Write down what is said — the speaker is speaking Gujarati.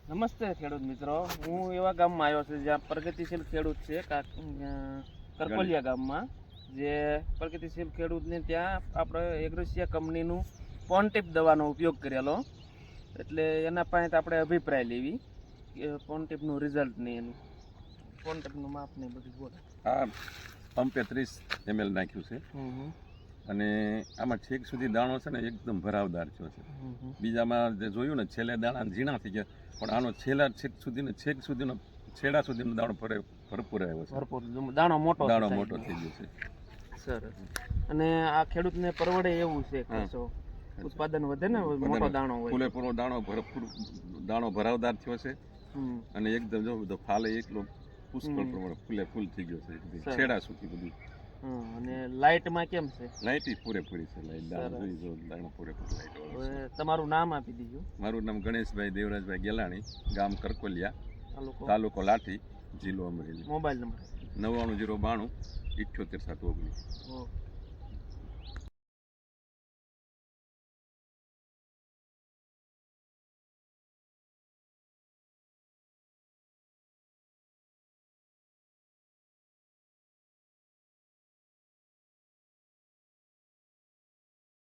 નમસ્તે ખેડૂત મિત્રો, હું એવા ગામમાં આવ્યો છું જ્યાં પ્રગતિશીલ ખેડૂત છે કરકોલિયા ગામમાં. જે પ્રગતિશીલ ખેડૂતને ત્યાં આપણે એગ્રોસિયા કંપનીનું પોન્ટીપ દવાનો ઉપયોગ કરેલો, એટલે એના પાસે આપણે અભિપ્રાય લેવી કે પોન્ટીપનું રિઝલ્ટ ને એનું પોન્ટીપનું માપ ને બધું બોલે. આ પંપે 30 ml નાખ્યું છે અને આમાં છેક સુધી દાણો છે ને એકદમ ભરાવદાર થયો છે. બીજામાં જે જોયું ને છેલ્લે દાણા ઝીણા થઈ ગયા, પણ આનો છેક સુધીનો છેડા સુધીનો દાણો ભરપૂર આવ્યો છે. ભરપૂર દાણો મોટો થઈ ગયો છે. સરસ. અને આ ખેડૂતને પરવડે એવું છે કે ઉત્પાદન વધે ને, મોટો દાણો હોય, પૂરેપૂરો દાણો ભરાવદાર થયો છે અને એકદમ જો ફાલે એકલો પુષ્કળ પ્રમાણે ફૂલ થઈ ગયો છે છેડા સુધી બધું. અને લાઇટમાં કેમ છે? લાઇટ પૂરેપૂરી છે. દાણો પૂરેપૂરી લાઇટ. તમારું નામ આપી દીધું. મારું નામ ગણેશભાઈ દેવરાજભાઈ ગેલાણી, ગામ કરકોલિયા, તાલુકો લાઠી, જિલ્લો અમરેલી. Mobile number 99 092 78 719.